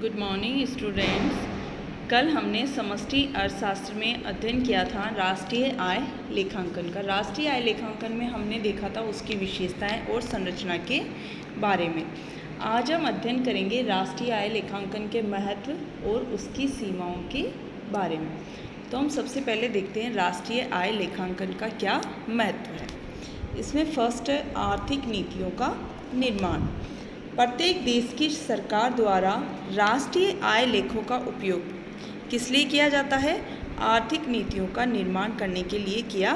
Good morning students. कल हमने समष्टि अर्थशास्त्र में अध्ययन किया था राष्ट्रीय आय लेखांकन का। राष्ट्रीय आय लेखांकन में हमने देखा था उसकी विशेषताएं और संरचना के बारे में। आज हम अध्ययन करेंगे राष्ट्रीय आय लेखांकन के महत्व और उसकी सीमाओं के बारे में। तो हम सबसे पहले देखते हैं राष्ट्रीय आय लेखांकन का क्या महत्व है। इसमें फर्स्ट है आर्थिक नीतियों का निर्माण। प्रत्येक देश की सरकार द्वारा राष्ट्रीय आय लेखों का उपयोग किस लिए किया जाता है? आर्थिक नीतियों का निर्माण करने के लिए किया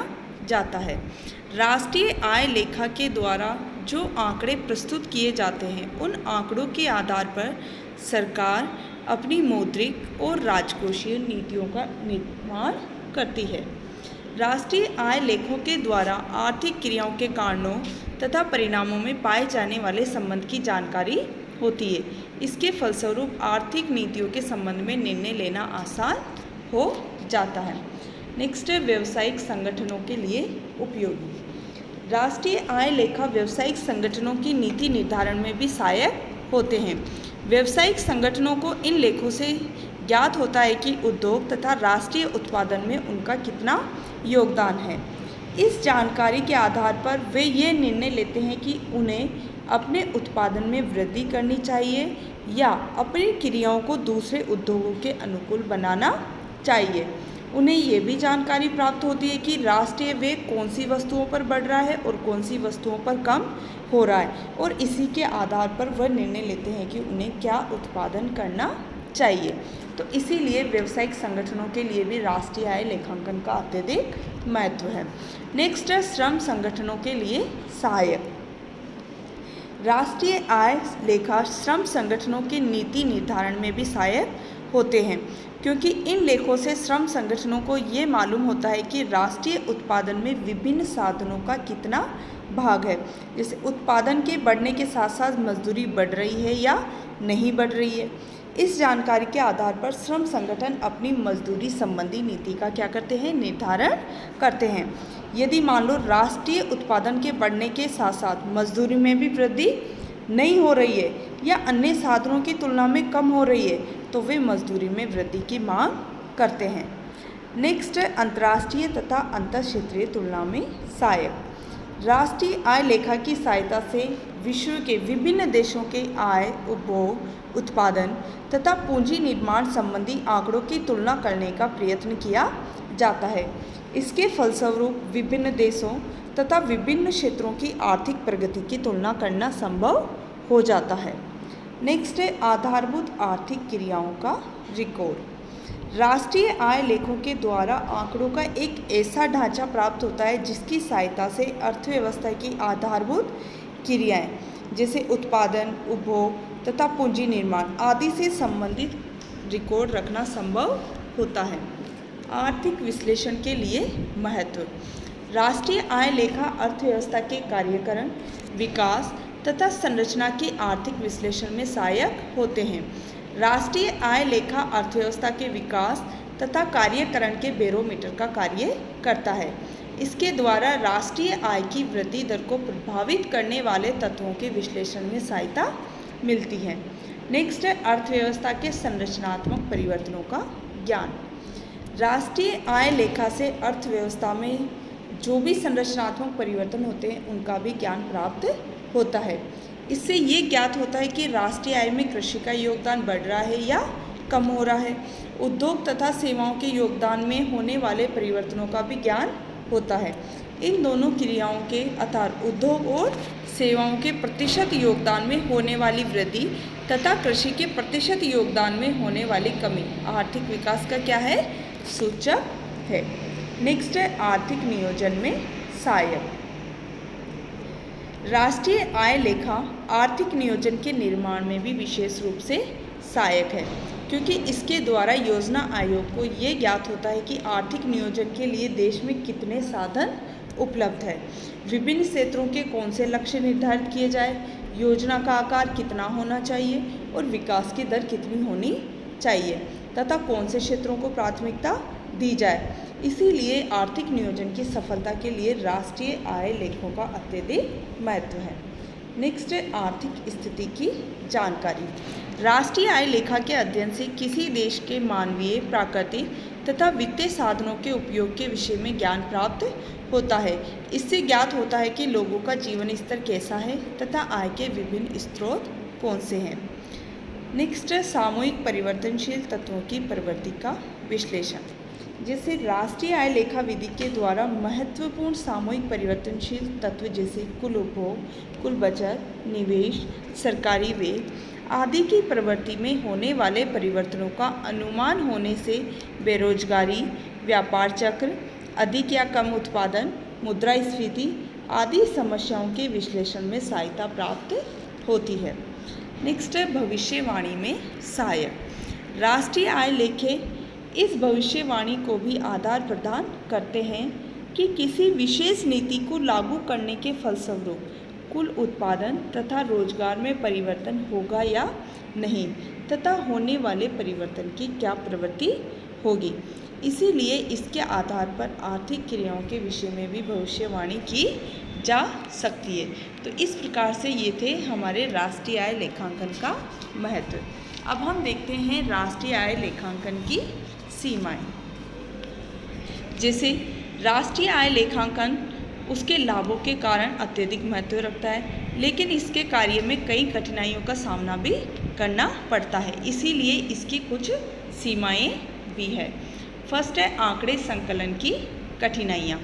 जाता है। राष्ट्रीय आय लेखा के द्वारा जो आंकड़े प्रस्तुत किए जाते हैं उन आंकड़ों के आधार पर सरकार अपनी मौद्रिक और राजकोषीय नीतियों का निर्माण करती है। राष्ट्रीय आय लेखों के द्वारा आर्थिक क्रियाओं के कारणों तथा परिणामों में पाए जाने वाले संबंध की जानकारी होती है। इसके फलस्वरूप आर्थिक नीतियों के संबंध में निर्णय लेना आसान हो जाता है। नेक्स्ट है व्यावसायिक संगठनों के लिए उपयोगी। राष्ट्रीय आय लेखा व्यावसायिक संगठनों की नीति निर्धारण में भी सहायक होते हैं। व्यावसायिक संगठनों को इन लेखों से ज्ञात होता है कि उद्योग तथा राष्ट्रीय उत्पादन में उनका कितना योगदान है। इस जानकारी के आधार पर वे ये निर्णय लेते हैं कि उन्हें अपने उत्पादन में वृद्धि करनी चाहिए या अपनी क्रियाओं को दूसरे उद्योगों के अनुकूल बनाना चाहिए। उन्हें ये भी जानकारी प्राप्त होती है कि राष्ट्रीय व्यय कौन सी वस्तुओं पर बढ़ रहा है और कौन सी वस्तुओं पर कम हो रहा है, और इसी के आधार पर वह निर्णय लेते हैं कि उन्हें क्या उत्पादन करना चाहिए। तो इसीलिए व्यावसायिक संगठनों के लिए भी राष्ट्रीय आय लेखांकन का अत्यधिक महत्व है। नेक्स्ट है श्रम संगठनों के लिए सहायक। राष्ट्रीय आय लेखा श्रम संगठनों के नीति निर्धारण में भी सहायक होते हैं, क्योंकि इन लेखों से श्रम संगठनों को ये मालूम होता है कि राष्ट्रीय उत्पादन में विभिन्न साधनों का कितना भाग है। जैसे उत्पादन के बढ़ने के साथ साथ मजदूरी बढ़ रही है या नहीं बढ़ रही है। इस जानकारी के आधार पर श्रम संगठन अपनी मजदूरी संबंधी नीति का क्या करते हैं? निर्धारण करते हैं। यदि मान लो राष्ट्रीय उत्पादन के बढ़ने के साथ साथ मजदूरी में भी वृद्धि नहीं हो रही है या अन्य साधनों की तुलना में कम हो रही है, तो वे मजदूरी में वृद्धि की मांग करते हैं। नेक्स्ट है अंतर्राष्ट्रीय तथा अंतरक्षेत्रीय तुलना में सहायक। राष्ट्रीय आय लेखा की सहायता से विश्व के विभिन्न देशों के आय, उपभोग, उत्पादन तथा पूंजी निर्माण संबंधी आंकड़ों की तुलना करने का प्रयत्न किया जाता है। इसके फलस्वरूप विभिन्न देशों तथा विभिन्न क्षेत्रों की आर्थिक प्रगति की तुलना करना संभव हो जाता है। नेक्स्ट है आधारभूत आर्थिक क्रियाओं का रिकॉर्ड। राष्ट्रीय आय लेखों के द्वारा आंकड़ों का एक ऐसा ढांचा प्राप्त होता है जिसकी सहायता से अर्थव्यवस्था की आधारभूत क्रियाएं जैसे उत्पादन, उपभोग तथा पूंजी निर्माण आदि से संबंधित रिकॉर्ड रखना संभव होता है। आर्थिक विश्लेषण के लिए महत्व। राष्ट्रीय आय लेखा अर्थव्यवस्था के कार्यकरण, विकास तथा संरचना के आर्थिक विश्लेषण में सहायक होते हैं। राष्ट्रीय आय लेखा अर्थव्यवस्था के विकास तथा कार्यकरण के बैरोमीटर का कार्य करता है। इसके द्वारा राष्ट्रीय आय की वृद्धि दर को प्रभावित करने वाले तत्वों के विश्लेषण में सहायता मिलती है। नेक्स्ट है अर्थव्यवस्था के संरचनात्मक परिवर्तनों का ज्ञान। राष्ट्रीय आय लेखा से अर्थव्यवस्था में जो भी संरचनात्मक परिवर्तन होते हैं उनका भी ज्ञान प्राप्त होता है। इससे ये ज्ञात होता है कि राष्ट्रीय आय में कृषि का योगदान बढ़ रहा है या कम हो रहा है। उद्योग तथा सेवाओं के योगदान में होने वाले परिवर्तनों का भी ज्ञान होता है। इन दोनों क्रियाओं के अर्थात उद्योग और सेवाओं के प्रतिशत योगदान में होने वाली वृद्धि तथा कृषि के प्रतिशत योगदान में होने वाली कमी आर्थिक विकास का क्या है? सूचक है। नेक्स्ट है आर्थिक नियोजन में सहायक। राष्ट्रीय आय लेखा आर्थिक नियोजन के निर्माण में भी विशेष रूप से सहायक है, क्योंकि इसके द्वारा योजना आयोग को ये ज्ञात होता है कि आर्थिक नियोजन के लिए देश में कितने साधन उपलब्ध है, विभिन्न क्षेत्रों के कौन से लक्ष्य निर्धारित किए जाए, योजना का आकार कितना होना चाहिए और विकास की दर कितनी होनी चाहिए तथा कौन से क्षेत्रों को प्राथमिकता दी जाए। इसीलिए आर्थिक नियोजन की सफलता के लिए राष्ट्रीय आय लेखों का अत्यधिक महत्व है। नेक्स्ट है आर्थिक स्थिति की जानकारी। राष्ट्रीय आय लेखा के अध्ययन से किसी देश के मानवीय, प्राकृतिक तथा वित्तीय साधनों के उपयोग के विषय में ज्ञान प्राप्त होता है। इससे ज्ञात होता है कि लोगों का जीवन स्तर कैसा है तथा आय के विभिन्न स्रोत कौन से हैं। नेक्स्ट, सामूहिक परिवर्तनशील तत्वों की प्रवृत्ति का विश्लेषण। जैसे राष्ट्रीय आय लेखा विधि के द्वारा महत्वपूर्ण सामूहिक परिवर्तनशील तत्व जैसे कुल उपभोग, कुल बचत, निवेश, सरकारी व्यय आदि की प्रवृत्ति में होने वाले परिवर्तनों का अनुमान होने से बेरोजगारी, व्यापार चक्र, अधिक या कम उत्पादन, मुद्रास्फीति आदि समस्याओं के विश्लेषण में सहायता प्राप्त होती है। नेक्स्ट है भविष्यवाणी में सहायक। राष्ट्रीय आय लेखे इस भविष्यवाणी को भी आधार प्रदान करते हैं कि किसी विशेष नीति को लागू करने के फलस्वरूप कुल उत्पादन तथा रोजगार में परिवर्तन होगा या नहीं तथा होने वाले परिवर्तन की क्या प्रवृत्ति होगी। इसीलिए इसके आधार पर आर्थिक क्रियाओं के विषय में भी भविष्यवाणी की जा सकती है। तो इस प्रकार से ये थे हमारे राष्ट्रीय आय लेखांकन का महत्व। अब हम देखते हैं राष्ट्रीय आय लेखांकन की सीमाएं। जैसे राष्ट्रीय आय लेखांकन उसके लाभों के कारण अत्यधिक महत्व रखता है, लेकिन इसके कार्य में कई कठिनाइयों का सामना भी करना पड़ता है। इसीलिए इसकी कुछ सीमाएं भी है। फर्स्ट है आंकड़े संकलन की कठिनाइयाँ।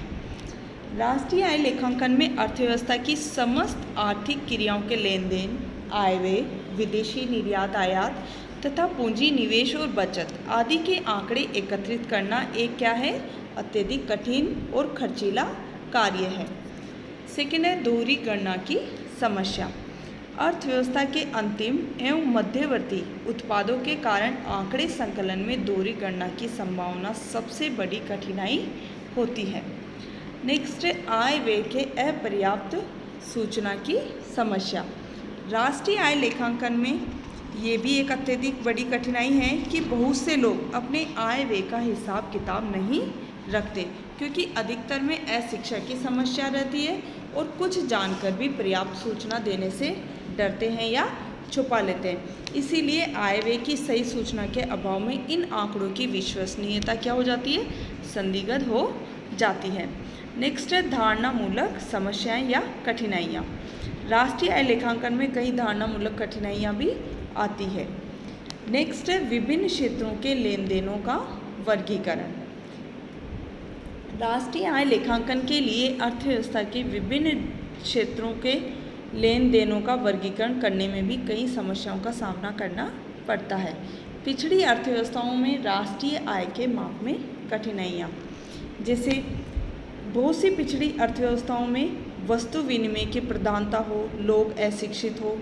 राष्ट्रीय आय लेखांकन में अर्थव्यवस्था की समस्त आर्थिक क्रियाओं के लेन देन, आय व्यय, विदेशी निर्यात आयात तथा पूंजी निवेश और बचत आदि के आंकड़े एकत्रित करना एक क्या है, अत्यधिक कठिन और खर्चीला कार्य है। सेकेंड है दोहरी गणना की समस्या। अर्थव्यवस्था के अंतिम एवं मध्यवर्ती उत्पादों के कारण आंकड़े संकलन में दोहरी गणना की संभावना सबसे बड़ी कठिनाई होती है। नेक्स्ट है आय व्यय के अपर्याप्त सूचना की समस्या। राष्ट्रीय आय लेखांकन में ये भी एक अत्यधिक बड़ी कठिनाई है कि बहुत से लोग अपने आय व्यय का हिसाब किताब नहीं रखते, क्योंकि अधिकतर में अशिक्षा की समस्या रहती है और कुछ जानकर भी पर्याप्त सूचना देने से डरते हैं या छुपा लेते हैं। इसीलिए आय व्यय की सही सूचना के अभाव में इन आंकड़ों की विश्वसनीयता क्या हो जाती है, संदिग्ध हो जाती है। नेक्स्ट है धारणामूलक समस्याएं या कठिनाइयाँ। राष्ट्रीय आय लेखांकन में कई धारणामूलक कठिनाइयाँ भी आती है। नेक्स्ट है विभिन्न क्षेत्रों के लेन देनों का वर्गीकरण। राष्ट्रीय आय लेखांकन के लिए अर्थव्यवस्था के विभिन्न क्षेत्रों के लेन देनों का वर्गीकरण करने में भी कई समस्याओं का सामना करना पड़ता है। पिछड़ी अर्थव्यवस्थाओं में राष्ट्रीय आय के माप में कठिनाइयाँ। जैसे बहुत सी पिछड़ी अर्थव्यवस्थाओं में वस्तु विनिमय की प्रधानता हो, लोग अशिक्षित हो,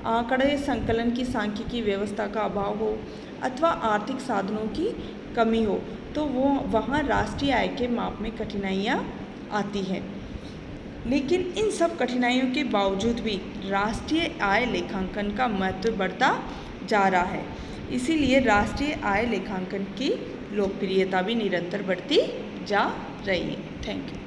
आंकड़े संकलन की सांख्यिकी व्यवस्था का अभाव हो अथवा आर्थिक साधनों की कमी हो, तो वहाँ राष्ट्रीय आय के माप में कठिनाइयाँ आती हैं। लेकिन इन सब कठिनाइयों के बावजूद भी राष्ट्रीय आय लेखांकन का महत्व बढ़ता जा रहा है। इसीलिए राष्ट्रीय आय लेखांकन की लोकप्रियता भी निरंतर बढ़ती जा रही है। Thank you.